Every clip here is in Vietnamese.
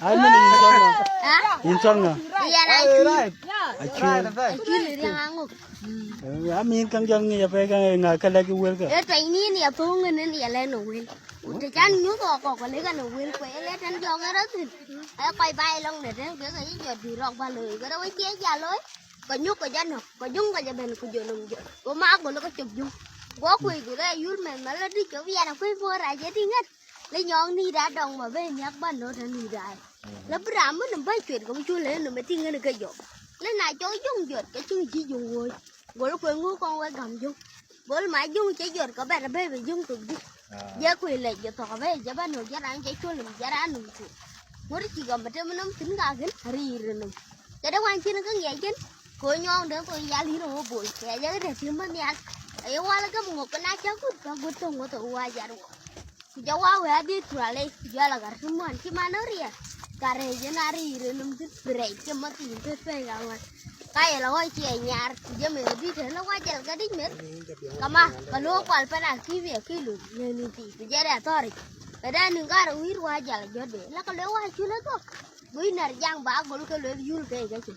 ai mình in xong rồi Iya na chui yang anguk. amin kang jang ya pe kang ngaka lagi wel ka Ini ni apa ngene ni ala no wel. Udah kan nyu ko le kan no wel ko ele tan jong ra tin. Ai quay bay long để cái giờ đi rong ba lời cái đó với chế ra lối. Có nhúc có dân học, có dung có gia đình có giờ nông giờ. Có má của nó có chụp dung. Quá quỳ của đây yul mà nó đi chỗ vía nào quỳ vô ra dễ đi hết. Lấy nhon đi đã đồng mà về nhắc ban nó thành đi đại. Nó bữa nào mới nằm bay chuyện cũng chưa lấy nó mới tin cái cái dọc. Lấy này cho dung dột cái chân chỉ dùng rồi. Bữa lúc quên ngủ con quay cầm dung. Bữa mai dung chỉ dột có bạn là bé về dung tụt đi. Giờ quỳ lại giờ thọ về giờ ban nó giờ đang chạy chua làm giờ đang nung tụt. Mới chỉ còn mà trên nó tính cả cái hari rồi nung. Cái đó quan chi nó cứ nghe chứ. Cô nhon đỡ tôi giá lý nó bụi. Cái giờ để thêm bên nhà. Ấy qua là cái một cái lá cháu cứ tung của tôi qua giờ rồi. Jauh awal di tuale jual agar semua ki mana ria kare jenari renum tu berai cuma tu pegangan kaya lah wajib nyar jam di sana wajib kadi mer kama kalau kual pada kiwi kilu ni ti jadi atori pada nengkar uir wajib jode lah kalau wajib lah tu buinar yang bagol kalau yul kayak gitu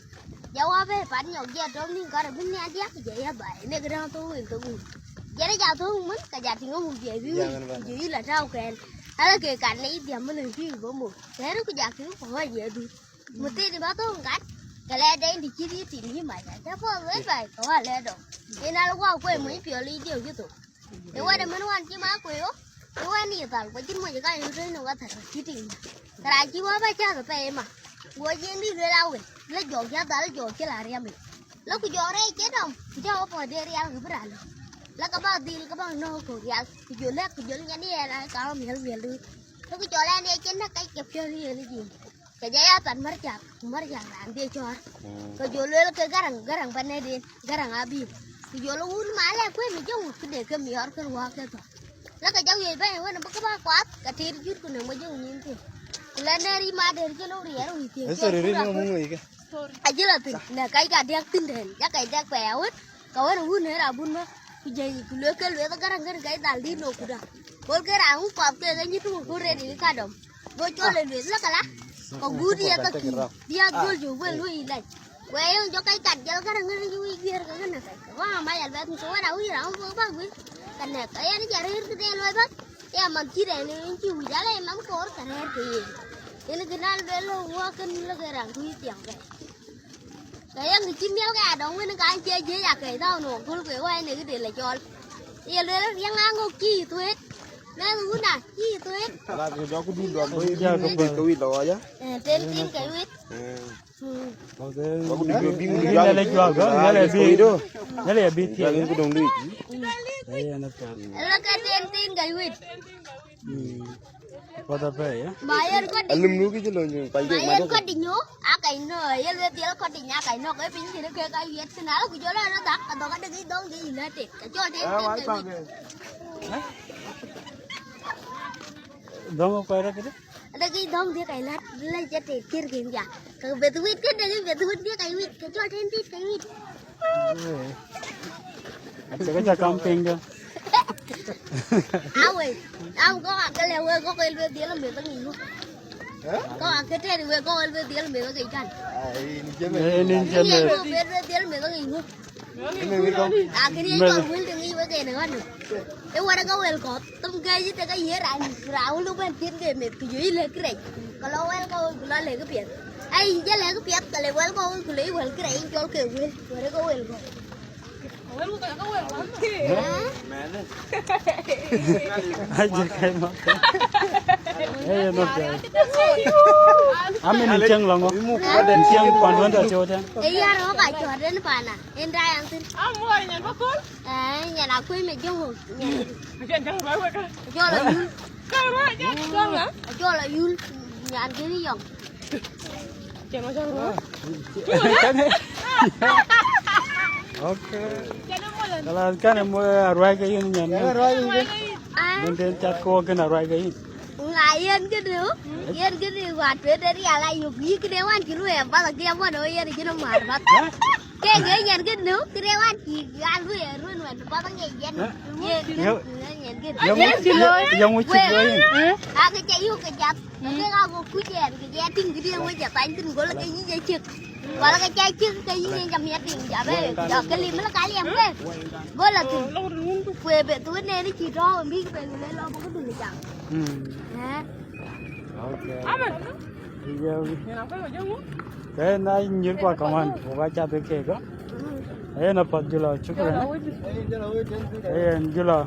jauh awal pan nyok dia dom nengkar bunyi aja kerja baik ni kerana tu itu jadi jatuh mun kerja tinggal mun dia jadi lah tahu kan ada ke kan ni dia mun sih bomu saya tu kerja tu kau dia tu mesti di batu kan kalau ada yang diciri tinggi macam siapa boleh kau ada dong ini lalu kau kau mau pilih dia gitu itu ada menuan cuma kau yo itu ni tahu kau cuma jaga yang tu nak kata ciri terakhir apa cakap apa emang gua jadi dia lalu lah jauhnya dah jauh lari ambil lah kau jauh rey cedom jauh apa dia yang berani là các bạn đi các bạn nô cổ gà cái chỗ nhà đi là có miếng miếng luôn nó cái chỗ này này trên nó cái kẹp chơi đi là gì cái dây toàn mất chặt làm đi cho cái chỗ này cái garang bên này đi garang abi cái chỗ nó uốn mãi là quên mình chung cái để cái miếng cái hoa cái thôi là cái chỗ gì vậy nó các bạn quát cái thịt chút của nó mới dùng như thế lên đây đi mà để cho nó rẻ rồi thì cái sorry nó muốn người cái chứ là từ là cái đẹp tinh thần chắc cái đẹp bèo hết cậu nó uốn hết là uốn mà jadi kuliah itu kadang kayak tali no kuda. Kalau kira aku pap kayak gitu aku ready kadang. Bocor le lah kalah. Kau gudi atau dia gol juga lu ilai. Wah yang jokai kadang kadang juga biar kan nak. Wah mayal betul semua dah uih ram apa gue. Karena kayak ni cari kita lu apa? Ya mancir ni cium jalan emang kor karena tu. Ini kenal belo gua kan lu kerang gue tiang kayak. Cái người chim béo gà đóng với nó cái chơi chơi giặc cái tao nổ cô cái quay này cái để lại cho giờ lên nó đang ăn ngô chi tuyết nó cứ nè chi tuyết là cái đó cũng đi đoàn với cái vịt đó chứ tên tin cái vịt Ini lagi jual kan? Ini lagi bit ya. cái đồng đi nó cái tên tin cái vịt Pada apa ya? bayar kok di alum lu cái chứ lời bayar kok di nyo cái nơi ya lihat dia kok di nya cái nó cái pin thì nó cái vịt thế nào cái chỗ nó tắt atau cái cái dong gì là tịt cái chỗ tên tin cái vịt Dong apa era kita? ada cái dong dia kayak lah jadi kir gitu ya kalau betul kan dari betul dia kayak wit cái chỗ tên tin cái wit Kerja camping kan? Ông có cái lều có cái lều tiếng là miếng tao nghỉ luôn. Có cái trên thì có cái lều tiếng là miếng tao nghỉ cần. Ini Cái je. lều tiếng là miếng tao nghỉ luôn. Cái này còn nguyên tiếng nghỉ với cái này con. Cái qua đó có cái có tâm cây chứ cái gì ra rau lúc bên trên cái miếng cái dưới lên cái này. Còn lâu em có lấy cái biển. Ai chứ lấy cái biển cái lều em có lấy cái này cho cái nguyên. Qua đó có cái có. Aja kayak mau. Nak. Amin enceng longo. Enceng panduan dah jauh kan. Iya, nó cả chuột đến pana. Em ra ăn tin. Mua nhà nó cuốn. Nhà nào quên mẹ chung. Chuyện chẳng phải vậy cả. Cho là yul. Cái đó chứ. Con hả? Cho là yul. Nhà ăn cái gì dòng. Chuyện nó cho nó. Okay. Kalau kan mau arwai cái gì nhỉ? Nên chặt cô cái nào arwai cái gì? Nggak yên cái điều quạt về đây là lại dục gì cái điều ăn chỉ nuôi em bao giờ kia mua đồ yên thì nó mệt mất. cái ghế nhận cái nước cái đeo ăn chỉ ăn luôn rồi có tăng ngày dân giống với chích với cái chạy vô cái chặt cái ngao cú chè cái da tin cái điên với chặt tay tin của là cái gì chứ và là cái chai chứ cái gì nhầm nhạt tiền giả đấy cái lim nó cái liềm đấy với là về về tôi nên nó chỉ cho biết về người lên lo không có tiền chặt ok cái này như qua công an của cha tôi kể đó ấy nó bắt giờ chụp rồi ấy giờ